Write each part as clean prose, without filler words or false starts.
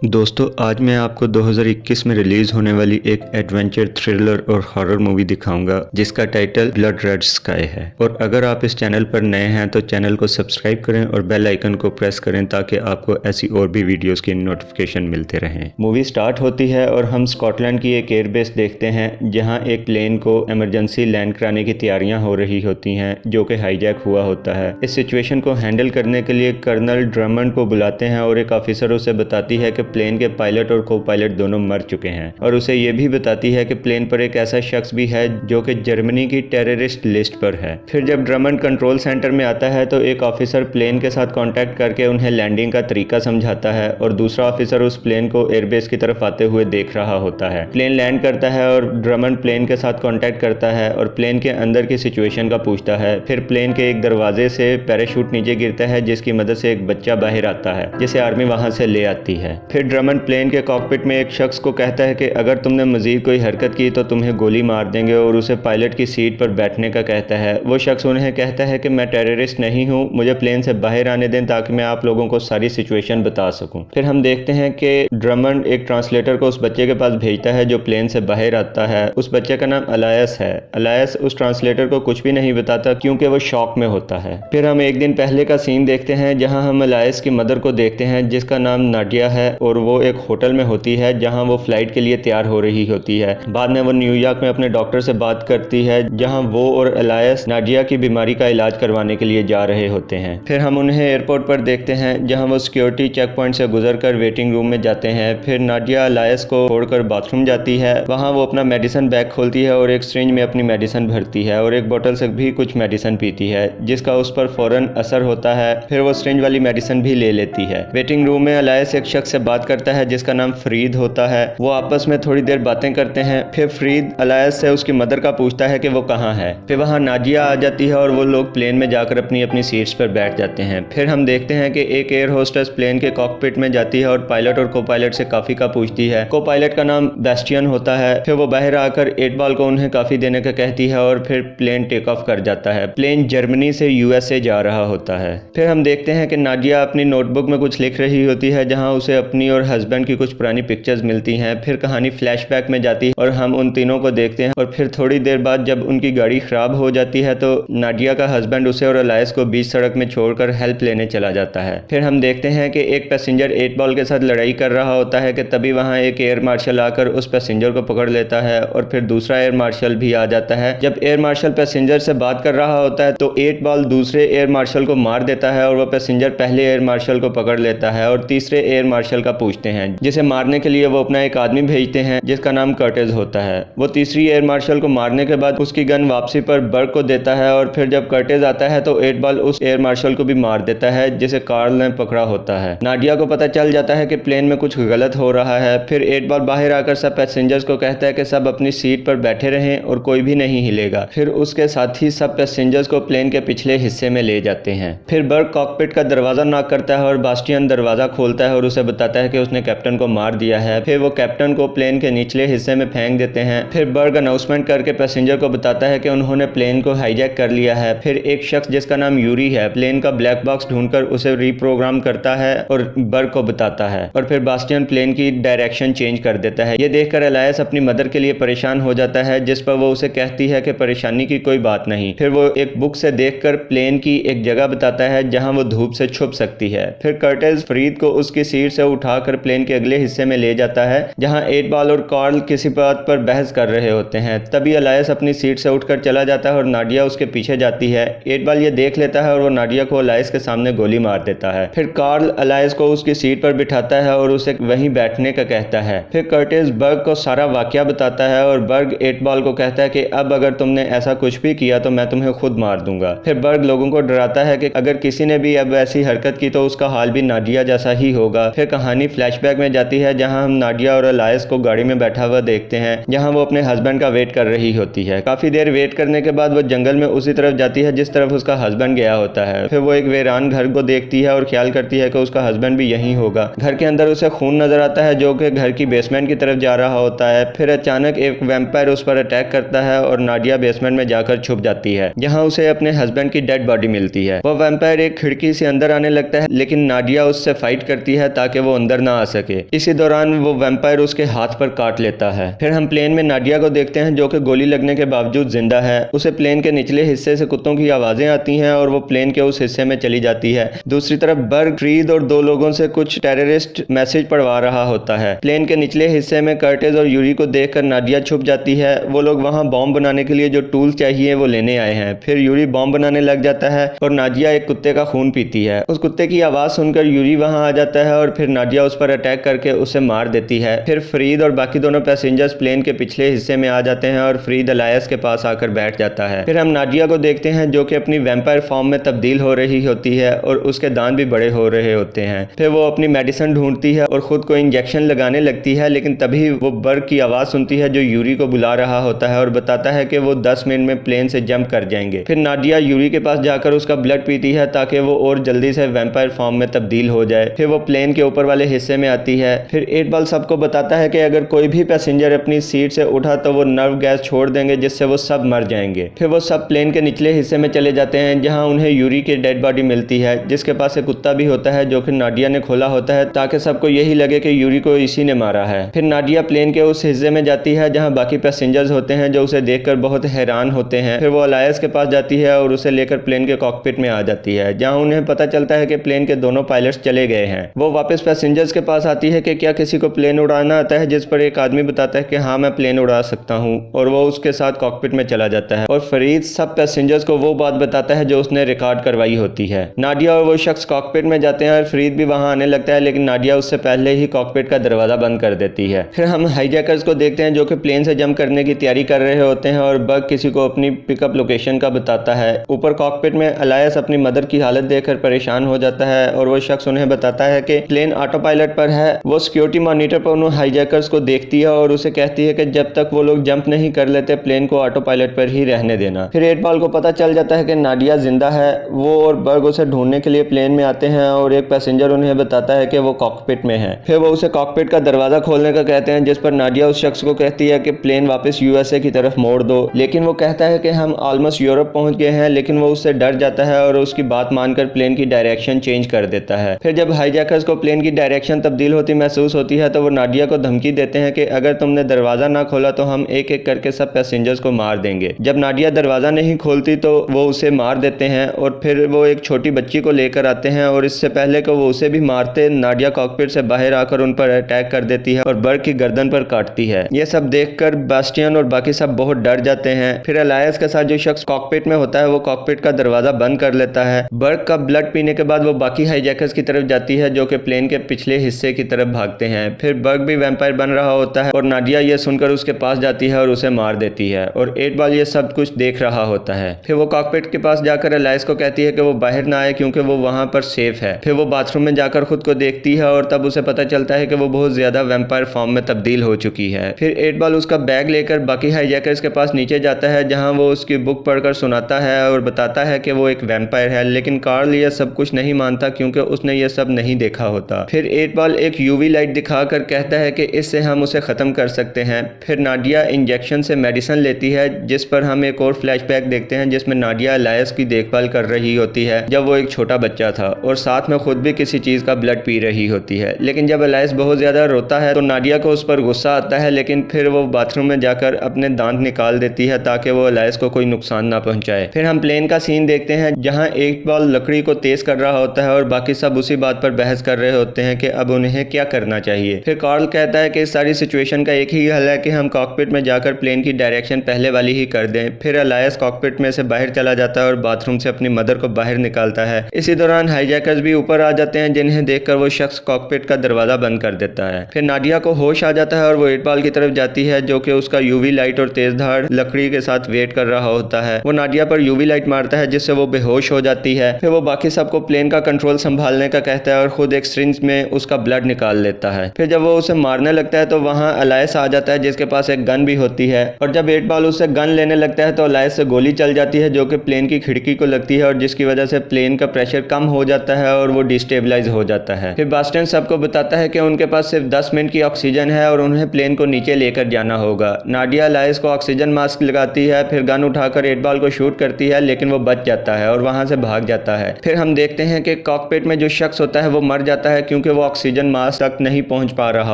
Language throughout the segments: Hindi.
दोस्तों आज मैं आपको 2021 में रिलीज होने वाली एक एडवेंचर थ्रिलर और हॉरर मूवी दिखाऊंगा जिसका टाइटल ब्लड रेड स्काई है। और अगर आप इस चैनल पर नए हैं तो चैनल को सब्सक्राइब करें और बेल आइकन को प्रेस करें ताकि आपको ऐसी और भी वीडियोस की नोटिफिकेशन मिलते रहें। मूवी स्टार्ट होती है और हम स्कॉटलैंड की एक एयरबेस देखते हैं जहां एक प्लेन को इमरजेंसी लैंड कराने की तैयारियां हो रही होती हैं जो कि हाईजैक हुआ होता है। इस सिचुएशन को हैंडल करने के लिए कर्नल ड्रमंड को बुलाते हैं और एक ऑफिसर उसे बताती है कि प्लेन के पायलट और को पायलट दोनों मर चुके हैं और उसे ये भी बताती है कि प्लेन पर एक ऐसा शख्स भी है जो कि जर्मनी की टेररिस्ट लिस्ट पर है। फिर जब ड्रमंड कंट्रोल सेंटर में आता है तो एक ऑफिसर प्लेन के साथ कांटेक्ट करके उन्हें लैंडिंग का तरीका समझाता है और दूसरा ऑफिसर उस प्लेन को एयरबेस की तरफ आते हुए देख रहा होता है। प्लेन लैंड करता है और ड्रमंड प्लेन के साथ कांटेक्ट करता है और प्लेन के अंदर की सिचुएशन का पूछता है। फिर प्लेन के एक दरवाजे से पैराशूट नीचे गिरता है जिसकी मदद से एक बच्चा बाहर आता है जिसे आर्मी वहां से ले आती है। फिर ड्रमंड प्लेन के कॉकपिट में एक शख्स को कहता है कि अगर तुमने मजीद कोई हरकत की तो तुम्हें गोली मार देंगे और उसे पायलट की सीट पर बैठने का कहता है। वो शख्स उन्हें कहता है कि मैं टेररिस्ट नहीं हूँ, मुझे प्लेन से बाहर आने दें ताकि मैं आप लोगों को सारी सिचुएशन बता सकूं। फिर हम देखते हैं कि ड्रमंड एक ट्रांसलेटर को उस बच्चे के पास भेजता है जो प्लेन से बाहर आता है। उस बच्चे का नाम अलायस है। अलायस उस ट्रांसलेटर को कुछ भी नहीं बताता क्योंकि वो शॉक में होता है। फिर हम एक दिन पहले का सीन देखते हैं जहां हम अलायस की मदर को देखते हैं जिसका नाम नाडिया है और वो एक होटल में होती है जहां वो फ्लाइट के लिए तैयार हो रही होती है। बाद में वो न्यूयॉर्क में अपने डॉक्टर से बात करती है जहां वो और अलायस नाडिया की बीमारी का इलाज करवाने के लिए जा रहे होते हैं। फिर हम उन्हें एयरपोर्ट पर देखते हैं जहां वो सिक्योरिटी चेक पॉइंट से गुजरकर वेटिंग रूम में जाते हैं। फिर नाडिया अलायस को छोड़कर बाथरूम जाती है। वहां वो अपना मेडिसिन बैग खोलती है और एक सिरिंज में अपनी मेडिसिन भरती है और एक बोतल से भी कुछ मेडिसिन पीती है जिसका उस पर फौरन असर होता है। फिर वो सिरिंज वाली मेडिसिन भी ले लेती है। वेटिंग रूम में अलायस एक शख्स से बात करता है जिसका नाम फरीद होता है। वो आपस में थोड़ी देर बातें करते हैं। फिर फरीद अलायस से उसकी मदर का पूछता है कि वो कहाँ है। फिर वहाँ नाजिया आ जाती है और वो लोग प्लेन में जाकर अपनी अपनी सीट्स पर बैठ जाते हैं। फिर हम देखते हैं कि एक एयर होस्टेस प्लेन के कॉकपिट में जाती है और पायलट और को पायलट से काफी का पूछती है। को पायलट का नाम बेस्टियन होता है। फिर वो बाहर आकर 8 बॉल को उन्हें काफी देने का कहती है और फिर प्लेन टेक ऑफ कर जाता है। प्लेन जर्मनी से यूएसए जा रहा होता है। फिर हम देखते हैं कि नाजिया अपनी नोटबुक में कुछ लिख रही होती है जहाँ उसे अपनी और हस्बैंड की कुछ पुरानी पिक्चर्स मिलती हैं। फिर कहानी फ्लैशबैक में जाती है और हम उन तीनों को देखते हैं और फिर थोड़ी देर बाद जब उनकी गाड़ी खराब हो जाती है तो नाडिया का हस्बैंड उसे और अलायस को बीच सड़क में छोड़कर हेल्प लेने चला जाता है। फिर हम देखते हैं कि एक पैसेंजर 8 बॉल के साथ लड़ाई कर रहा होता है कि तभी वहां एक एयर मार्शल आकर उस पैसेंजर को पकड़ लेता है और फिर दूसरा एयर मार्शल भी आ जाता है। जब एयर मार्शल पैसेंजर से बात कर रहा होता है तो 8 बॉल दूसरे एयर मार्शल को मार देता है और वह पैसेंजर पहले एयर मार्शल को पकड़ लेता है और तीसरे एयर मार्शल का पूछते हैं जिसे मारने के लिए वो अपना एक आदमी भेजते हैं जिसका नाम कर्टिस होता है। वो तीसरी एयर मार्शल को मारने के बाद उसकी गन वापसी पर बर्ग को देता है और फिर जब कर्टिस आता है तो 8 बॉल उस एयर मार्शल को भी मार देता है जिसे कार्ल ने पकड़ा होता है। नाडिया को पता चल जाता है कि प्लेन में कुछ गलत हो रहा है। फिर 8 बॉल बाहर आकर सब पैसेंजर्स को कहता है कि सब अपनी सीट पर बैठे रहें और कोई भी नहीं हिलेगा। फिर उसके साथ ही सब पैसेंजर्स को प्लेन के पिछले हिस्से में ले जाते हैं। फिर बर्ग कॉकपिट का दरवाजा नॉक करता है और बास्टियन दरवाजा खोलता है और उसे बताता है कि उसने कैप्टन को मार दिया है। फिर वो कैप्टन को प्लेन के निचले हिस्से में फेंक देते हैं। फिर बर्ग अनाउंसमेंट करके पैसेंजर को बताता है कि उन्होंने प्लेन को हाईजैक कर लिया है। फिर एक शख्स जिसका नाम यूरी है प्लेन का ब्लैक बॉक्स ढूंढकर उसे रीप्रोग्राम करता है और बर्ग को बताता है और फिर बास्टियन प्लेन की डायरेक्शन चेंज कर देता है। ये देखकर अलायस अपनी मदर के लिए परेशान हो जाता है जिस पर वो उसे कहती है कि परेशानी की कोई बात नहीं। फिर वो एक बुक से देखकर प्लेन की एक जगह बताता है जहां वो धूप से छुप सकती है। फिर कर्टिस फरीद को उसकी सीट से उठाकर प्लेन के अगले हिस्से में ले जाता है जहां 8 बॉल और कार्ल किसी बात पर बहस कर रहे होते हैं। तभी अलायस अपनी सीट से उठकर चला जाता है और नाडिया उसके पीछे जाती है। 8 बॉल ये देख लेता है और वो नाडिया को अलायस के सामने गोली मार देता है। फिर कार्ल अलायस को उसकी सीट पर बिठाता है और उसे वहीं बैठने का कहता है। फिर कर्टिस बर्ग को सारा वाकया बताता है और बर्ग 8 बॉल को कहता है कि अब अगर तुमने ऐसा कुछ भी किया तो मैं तुम्हें खुद मार दूंगा। फिर बर्ग लोगों को डराता है कि अगर किसी ने भी अब ऐसी हरकत की तो उसका हाल भी नाडिया जैसा ही होगा। फिर कहानी फ्लैशबैक में जाती है जहां हम नाडिया और अलायस को गाड़ी में बैठा हुआ देखते हैं जहां वो अपने हस्बैंड का वेट कर रही होती है। काफी देर वेट करने के बाद वो जंगल में उसी तरफ जाती है जिस तरफ उसका हस्बैंड गया होता है। फिर वो एक वीरान घर को देखती है और ख्याल करती है कि उसका हस्बैंड भी यहीं होगा। घर के अंदर उसे खून नजर आता है जो कि घर की बेसमेंट की तरफ जा रहा होता है। फिर अचानक एक वैम्पायर उस पर अटैक करता है और नाडिया बेसमेंट में जाकर छुप जाती है जहां उसे अपने हस्बैंड की डेड बॉडी मिलती है। वो वैम्पायर एक खिड़की से अंदर आने लगता है लेकिन नाडिया उससे फाइट करती है ताकि वो अंदर ना आ सके। इसी दौरान वो वैम्पायर उसके हाथ पर काट लेता है। फिर हम प्लेन में नाडिया को देखते हैं जो कि गोली लगने के बावजूद जिंदा है। उसे प्लेन के निचले हिस्से से कुत्तों की आवाजें आती हैं और वो प्लेन के उस हिस्से में चली जाती है। दूसरी तरफ बर्ग, फ्रीद और दो लोगों से कुछ टेररिस्ट मैसेज पढ़वा रहा होता है। प्लेन के निचले हिस्से में कर्टिस और यूरी को देखकर नाडिया छुप जाती है। वो लोग वहां बॉम्ब बनाने के लिए जो टूल चाहिए वो लेने आए हैं। फिर यूरी बॉम्ब बनाने लग जाता है और नाडिया एक कुत्ते का खून पीती है। उस कुत्ते की आवाज सुनकर यूरी वहां आ जाता है और फिर नाडिया उस पर अटैक करके उसे मार देती है। फिर फ्रीद और बाकी दोनों पैसेंजर्स प्लेन के पिछले हिस्से में आ जाते हैं और फ्रीद अलायस के पास आकर बैठ जाता है। फिर हम नाडिया को देखते हैं जो कि अपनी वैम्पायर फॉर्म में तब्दील हो रही होती है और उसके दांत भी बड़े हो रहे होते हैं। फिर वो अपनी मेडिसिन ढूंढती है और खुद को इंजेक्शन लगाने लगती है, लेकिन तभी वो बर्ग की आवाज सुनती है जो यूरी को बुला रहा होता है और बताता है कि वो 10 मिनट में प्लेन से जंप कर जाएंगे। फिर नाडिया यूरी के पास जाकर उसका ब्लड पीती है ताकि वो और जल्दी से वैम्पायर फॉर्म में तब्दील हो जाए। फिर वो प्लेन के ऊपर वाले हिस्से में आती है। फिर 8 बॉल सबको बताता है कि अगर कोई भी पैसेंजर अपनी सीट से उठा तो वो नर्व गैस छोड़ देंगे जिससे वो सब मर जाएंगे। फिर वो सब प्लेन के निचले हिस्से में चले जाते हैं जहां उन्हें यूरी की डेड बॉडी मिलती है, जिसके पास एक कुत्ता भी होता है जो कि नाडिया ने खोला होता है ताकि सबको यही लगे कि यूरी को इसी ने मारा है। फिर नाडिया प्लेन के उस हिस्से में जाती है जहां बाकी पैसेंजर्स होते हैं जो उसे देखकर बहुत हैरान होते हैं। फिर वो अलायस के पास जाती है और उसे लेकर प्लेन के कॉकपिट में आ जाती है जहां उन्हें पता चलता है कि प्लेन के दोनों पायलट्स चले गए हैं। वो वापस पैसेंजर्स के पास आती है कि क्या किसी को प्लेन उड़ाना आता है, जिस पर एक आदमी बताता है कि हाँ मैं प्लेन उड़ा सकता हूँ और वो उसके साथ कॉकपिट में चला जाता है और फरीद सब पैसेंजर्स को वो बात बताता है जो उसने रिकॉर्ड करवाई होती है। नाडिया और वो शख्स कॉकपिट में जाते हैं और फरीद भी वहां आने लगता है, लेकिन नाडिया उससे पहले ही कॉकपिट का दरवाजा बंद कर देती है। फिर हम हाईजैकर्स को देखते हैं जो कि प्लेन से जंप करने की तैयारी कर रहे होते हैं और बग किसी को अपनी पिकअप लोकेशन का बताता है। ऊपर कॉकपिट में अलायस अपनी मदर की हालत देखकर परेशान हो जाता है और वो शख्स उन्हें बताता है कि प्लेन ऑटो पायलट पर है। वो सिक्योरिटी मॉनिटर पर उन हाईजैकर्स को देखती है और उसे कहती है कि जब तक वो लोग जंप नहीं कर लेते प्लेन को ऑटो पायलट पर ही रहने देना। फिर 8 बॉल को पता चल जाता है कि नाडिया जिंदा है। वो और बर्ग उसे ढूंढने के लिए प्लेन में आते हैं और एक पैसेंजर उन्हें बताता है कि वो कॉकपिट में है। फिर वो उसे कॉकपिट का दरवाजा खोलने का कहते हैं, जिस पर नाडिया उस शख्स को कहती है कि प्लेन वापस यूएसए की तरफ मोड़ दो, लेकिन वो कहता है कि हम ऑलमोस्ट यूरोप पहुंच गए हैं, लेकिन वो उससे डर जाता है और उसकी बात मानकर प्लेन की डायरेक्शन चेंज कर देता है। फिर जब हाईजैकर्स को प्लेन की डायरेक्शन तब्दील होती महसूस होती है तो वो नाडिया को धमकी देते हैं कि अगर तुमने दरवाजा ना खोला तो हम एक एक करके सब पैसेंजर्स को मार देंगे। जब नाडिया दरवाजा नहीं खोलती तो वो उसे मार देते हैं और फिर वो एक छोटी बच्ची को लेकर आते हैं और इससे पहले कि वो उसे भी मारते, नाडिया कॉकपिट से बाहर आकर उन पर अटैक कर देती है और बर्ग की गर्दन पर काटती है। ये सब देखकर बास्टियन और बाकी सब बहुत डर जाते हैं। फिर अलायस के साथ जो शख्स कॉकपिट में होता है वो कॉकपिट का दरवाजा बंद कर लेता है। बर्ग का ब्लड पीने के बाद वो बाकी हाईजैकर्स की तरफ जाती है जो कि प्लेन के पिछले हिस्से की तरफ भागते हैं। फिर बर्ग भी वैम्पायर बन रहा होता है और नाडिया ये सुनकर उसके पास जाती है और उसे मार देती है और 8 बॉल ये सब कुछ देख रहा होता है। फिर वो कॉकपिट के पास जाकर अलायस को कहती है कि वो बाहर ना आए क्योंकि वो वहां पर सेफ है। फिर वो बाथरूम में जाकर खुद को देखती है और तब उसे पता चलता है कि वो बहुत ज्यादा वैम्पायर फॉर्म में तब्दील हो चुकी है। फिर 8 बॉल उसका बैग लेकर बाकी हाईजैकर्स के पास नीचे जाता है जहां वो उसकी बुक पढ़कर सुनाता है और बताता है कि वो एक वैम्पायर है, लेकिन कार्ल ये सब कुछ नहीं मानता क्योंकि उसने ये सब नहीं देखा होता। फिर 8 बॉल एक यूवी लाइट दिखाकर कहता है कि इससे हम उसे खत्म कर सकते हैं। फिर नाडिया इंजेक्शन से मेडिसिन लेती है, जिस पर हम एक और फ्लैशबैक देखते हैं जिसमें नाडिया अलायस की देखभाल कर रही होती है जब वो एक छोटा बच्चा था और साथ में खुद भी किसी चीज का ब्लड पी रही होती है। लेकिन जब अलायस बहुत ज्यादा रोता है तो नाडिया को उस पर गुस्सा आता है, लेकिन फिर वो बाथरूम में जाकर अपने दांत निकाल देती है ताकि वो अलायस को कोई नुकसान ना पहुंचाए। फिर हम प्लेन का सीन देखते हैं जहां 8 बॉल लकड़ी को तेज कर रहा होता है और बाकी सब उसी बात पर बहस कर रहे होते हैं कि अब उन्हें क्या करना चाहिए। फिर कार्ल कहता है कि इस सारी सिचुएशन का एक ही हल है कि हम कॉकपिट में जाकर प्लेन की डायरेक्शन पहले वाली ही कर दें। फिर अलायस कॉकपिट में से बाहर चला जाता है और बाथरूम से अपनी मदर को बाहर निकालता है। इसी दौरान हाईजैकर्स भी ऊपर आ जाते हैं जिन्हें देखकर वो शख्स कॉकपिट का दरवाजा बंद कर देता है। फिर नाडिया को होश आ जाता है और वो 8 बॉल की तरफ जाती है जो कि उसका यूवी लाइट और तेजधार लकड़ी के साथ वेट कर रहा होता है। वो नाडिया पर यूवी लाइट मारता है जिससे वो बेहोश हो जाती है। फिर वो बाकी सबको प्लेन का कंट्रोल संभालने का कहता है और खुद एक सिरिंज में उसका ब्लड निकाल लेता है। फिर जब वो उसे मारने लगता है तो वहां अलायस आ जाता है जिसके पास एक गन भी होती है और जब 8 बॉल उससे गन लेने लगता है तो अलायस से गोली चल जाती है जो कि प्लेन की खिड़की को लगती है और जिसकी वजह से प्लेन का प्रेशर कम हो जाता है और वो डिस्टेबलाइज हो जाता है। फिर बास्टियन सबको बताता है कि उनके पास सिर्फ 10 मिनट की ऑक्सीजन है और उन्हें प्लेन को नीचे लेकर जाना होगा। नाडिया अलायस को ऑक्सीजन मास्क लगाती है, फिर गन उठाकर 8 बॉल को शूट करती है, लेकिन वो बच जाता है और वहां से भाग जाता है। फिर हम देखते हैं कि कॉकपिट में जो शख्स होता है वो मर जाता है क्योंकि वो ऑक्सीजन मास्क तक नहीं पहुंच पा रहा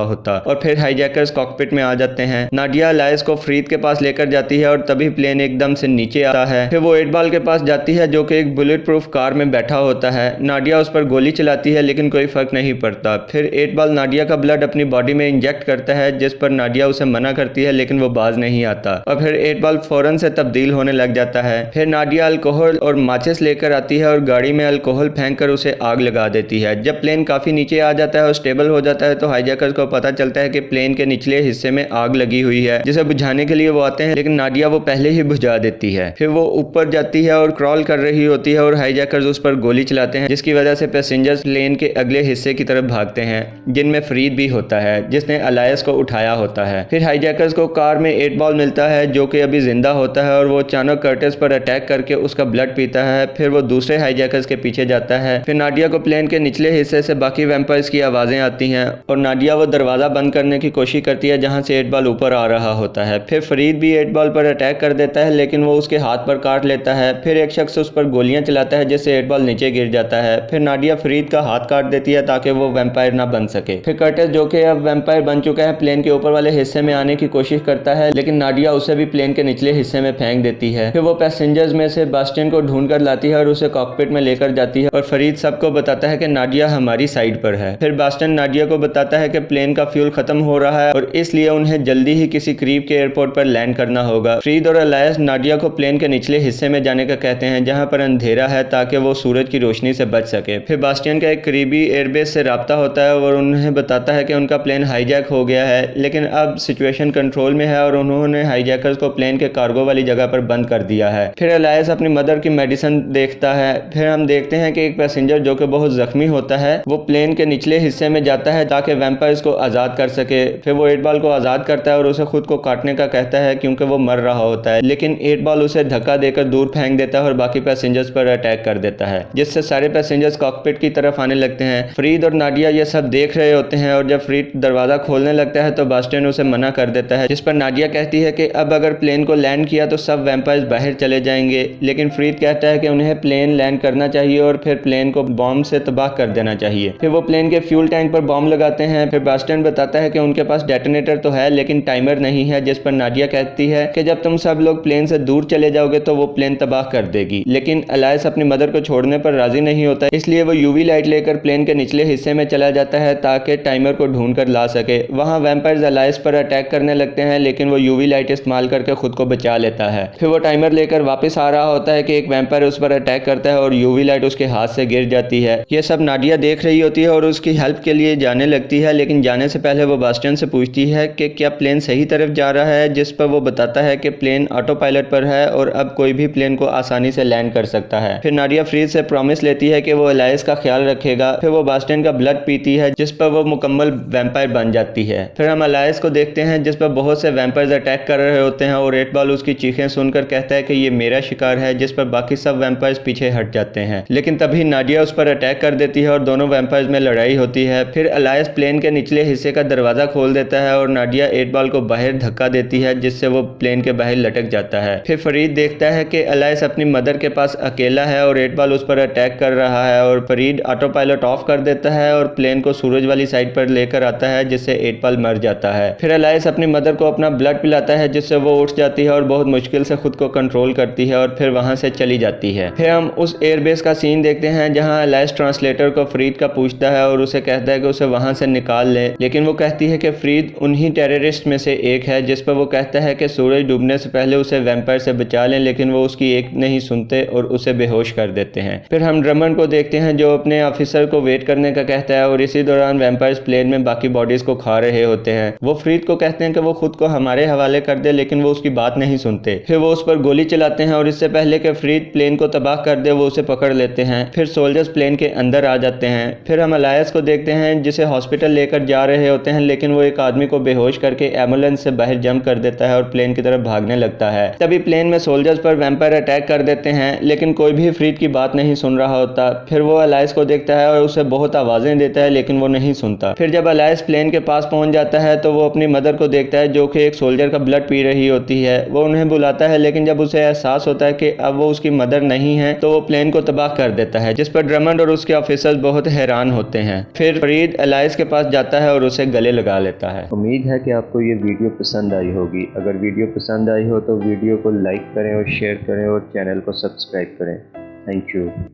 होता और फिर हाईजैकर्स कॉकपिट में आ जाते हैं। नाडिया अलायस को फ्रीद के पास लेकर जाती है और तभी प्लेन एकदम से नीचे आता है। फिर वो 8 बॉल के पास जाती है जो कि एक बुलेट प्रूफ कार में बैठा होता है। नाडिया उस पर गोली चलाती है लेकिन कोई फर्क नहीं पड़ता। फिर 8 बॉल नाडिया का ब्लड अपनी बॉडी में इंजेक्ट करता है जिस पर नाडिया उसे मना करती है लेकिन वो बाज नहीं आता और फिर 8 बॉल फौरन से तब्दील होने लग जाता है। फिर नाडिया अल्कोहल और माचिस लेकर आती है और गाड़ी में अल्कोहल फेंक कर उसे आग लगा देती है। जब प्लेन काफी नीचे आ जाता है और स्टेबल हो जाता है तो हाईजैकर्स को पता चलता है कि प्लेन के निचले हिस्से में आग लगी हुई है जिसे बुझाने के लिए वो आते हैं, लेकिन नाडिया वो पहले ही बुझा देती है। फिर वो ऊपर जाती है और क्रॉल कर रही होती है और हाईजैकर्स उस पर गोली चलाते हैं जिसकी वजह से पैसेंजर्स प्लेन के अगले हिस्से की तरफ भागते हैं जिनमें फ्रीद भी होता है जिसने अलायस को उठाया होता है। फिर हाईजैकर्स को कार में 8 बॉल मिलता है जो कि अभी जिंदा होता है और वो अचानक कर्टिस पर अटैक करके उसका ब्लड पीता है। फिर वो दूसरे हाईजैकर्स के पीछे जाता है। फिर नाडिया को प्लेन के निचले हिस्से से बाकी वैम्पायर्स की आवाजें आती हैं और नाडिया वो दरवाजा बंद करने की कोशिश करती है जहां से 8 बॉल ऊपर आ रहा होता है। फिर फरीद भी 8 बॉल पर अटैक कर देता है लेकिन वो उसके हाथ पर काट लेता है। फिर एक शख्स उस पर गोलियां चलाता है जिससे 8 बॉल नीचे गिर जाता है। फिर नाडिया फरीद का हाथ काट देती है ताकि वो वैम्पायर ना बन सके। फिर कर्टिस जो कि अब वैम्पायर बन चुका है प्लेन के ऊपर वाले हिस्से में आने की कोशिश करता है लेकिन नाडिया उसे भी प्लेन के निचले हिस्से में फेंक देती है। फिर वो पैसेंजर्स में से बास्टियन को ढूंढ कर लाती है और उसे कॉकपिट में लेकर जाती है और फरीद सबको बताता है कि नाडिया हमारी साइड पर है। फिर बास्टियन नाडिया को बताता है कि प्लेन का फ्यूल खत्म हो रहा है और इसलिए उन्हें जल्दी ही किसी करीब के एयरपोर्ट पर लैंड करना होगा। फ्रीद और अलायस नाडिया को प्लेन के निचले हिस्से में जाने का कहते हैं जहां पर अंधेरा है ताकि वो सूरज की रोशनी से बच सके। फिर बास्टियन का एक करीबी एयरबेस से राब्ता होता है और उन्हें बताता है कि उनका प्लेन हाईजैक हो गया है लेकिन अब सिचुएशन कंट्रोल में है और उन्होंने हाईजैकर्स को प्लेन के कार्गो वाली जगह पर बंद कर दिया है। फिर अलायस अपनी मदर की मेडिसिन देखता है। फिर हम देखते हैं कि एक पैसेंजर जो कि बहुत जख्मी होता है वो प्लेन के निचले हिस्से में जाता है ताकि वैम्पायर्स को आजाद कर सके। फिर वो 8 बॉल को आजाद करता है और उसे खुद को काटने का कहता है क्योंकि वो मर रहा होता है, लेकिन 8 बॉल उसे धक्का देकर दूर फेंक देता है और बाकी पैसेंजर्स पर अटैक कर देता है जिससे सारे पैसेंजर्स कॉकपिट की तरफ आने लगते हैं। फ्रीद और नाडिया ये सब देख रहे होते हैं और जब फ्रीद दरवाजा खोलने लगता है तो बास्टियन उसे मना कर देता है जिस पर नाडिया कहती है कि अब अगर प्लेन को लैंड किया तो सब वैम्पायर्स बाहर चले जाएंगे, लेकिन फ्रीद कहता है कि उन्हें प्लेन लैंड करना चाहिए और फिर प्लेन को बॉम्ब से तबाह कर देना चाहिए। फिर वो प्लेन के फ्यूल टैंक पर बॉम्ब लगाते हैं। फिर बास्टियन बताता है कि उनके पास डेटोनेटर तो है लेकिन टाइमर नहीं है, जिस पर नाडिया कहती है कि जब तुम सब लोग प्लेन से दूर चले जाओगे तो वो प्लेन तबाह कर देगी। लेकिन अलायस अपनी मदर को छोड़ने पर राजी नहीं होता, इसलिए वो यूवी लाइट लेकर प्लेन के निचले हिस्से में चला जाता है ताकि टाइमर को ढूंढ कर ला सके। वहाँ वैम्पायर्स अलायस पर अटैक करने लगते हैं लेकिन वो यूवी लाइट इस्तेमाल करके खुद को बचा लेता है। फिर वो टाइमर लेकर वापस आ रहा होता है कि एक वैम्पायर उस पर अटैक करता है और यूवी लाइट उसके हाथ से गिर जाती है। ये सब नाडिया देख रही होती है और उसकी हेल्प के लिए जाने लगती है, लेकिन जाने से पहले वो बास्टियन से पूछती है कि क्या प्लेन सही तरफ जा रहा है, जिस पर वो बताता है कि प्लेन ऑटो पायलट पर है और अब कोई भी प्लेन को आसानी से लैंड कर सकता है। फिर नाडिया फ्रीद से प्रॉमिस लेती है कि वो अलायस का ख्याल रखेगा। फिर वो बास्टियन का ब्लड पीती है जिस पर वो मुकम्मल वैम्पायर बन जाती है। फिर हम अलायस को देखते हैं जिस पर बहुत से वैम्पायर्स अटैक कर रहे होते हैं और 8 बॉल उसकी चीखें सुनकर कहता है कि ये मेरा शिकार है, जिस पर बाकी सब वैम्पायर्स पीछे हट जाते हैं। लेकिन तभी नाडिया उस पर अटैक कर देती है और दोनों वैम्पायर्स में लड़ाई होती है। फिर अलायस प्लेन के निचले हिस्से का दरवाजा खोल देता है और नाडिया 8 बॉल को बाहर धक्का देती है जिससे वो प्लेन के बाहर लटक जाता है। फिर फरीद देखता है कि अलायस अपनी मदर के पास अकेला है और 8 बॉल उस पर अटैक कर रहा है और फरीद ऑटो पायलट ऑफ कर देता है और प्लेन को सूरज वाली साइड पर लेकर आता है जिससे 8 बॉल मर जाता है। फिर अलायस अपनी मदर को अपना ब्लड पिलाता है जिससे वो उठ जाती है और बहुत मुश्किल से खुद को कंट्रोल करती है और फिर वहां से चली जाती है। फिर हम उस एयरबेस का सीन देखते हैं जहां अलायस ट्रांसलेटर को फ्रीद का पूछता है और उसे कहता है कि उसे वहां से निकाल ले, लेकिन वो कहती है कि फ्रीद उन्हीं टेररिस्ट में से एक है, जिस पर वो कहता है कि सूरज डूबने से पहले उसे वैम्पायर से बचा लें, लेकिन वो उसकी एक नहीं सुनते और उसे बेहोश कर देते हैं। फिर हम ड्रमंड को देखते हैं जो अपने ऑफिसर को वेट करने का कहता है और इसी दौरान वैम्पायर्स प्लेन में बाकी बॉडीज को खा रहे होते हैं। वो फ्रीद को कहते हैं कि वो खुद को हमारे हवाले कर दे, लेकिन वो उसकी बात नहीं सुनते। फिर वो उस पर गोली चलाते हैं और इससे पहले कि फ्रीद प्लेन को तबाह कर दे वो उसे पकड़ लेते हैं। फिर सोल्जर्स प्लेन के अंदर आ जाते हैं। फिर हम अलायस को देखते हैं जिसे हॉस्पिटल लेकर जा रहे होते हैं, लेकिन वो एक आदमी को बेहोश करके एम्बुलेंस से बाहर जंप कर देता है और प्लेन की तरफ भागने लगता है। तभी प्लेन में सोल्जर्स पर वैम्पायर अटैक कर देते हैं, लेकिन कोई भी फ्रीद की बात नहीं सुन रहा होता। फिर वो अलायस को देखता है और उसे बहुत आवाजें देता है, लेकिन वो नहीं सुनता। फिर जब अलायस प्लेन के पास पहुंच जाता है तो वो अपनी मदर को देखता है जो कि एक सोल्जर का ब्लड पी रही होती है। वो उन्हें बुलाता है, लेकिन जब उसे एहसास होता है कि अब वो उसकी मदर नहीं है तो वो प्लेन को तबाह कर देता है, जिस पर ड्रमंड और उसके ऑफिसर्स बहुत हैरान होते हैं। हैं। फिर फरीद एलाइस के पास जाता है और उसे गले लगा लेता है। उम्मीद है कि आपको ये वीडियो पसंद आई होगी। अगर वीडियो पसंद आई हो तो वीडियो को लाइक करें और शेयर करें और चैनल को सब्सक्राइब करें। Thank you.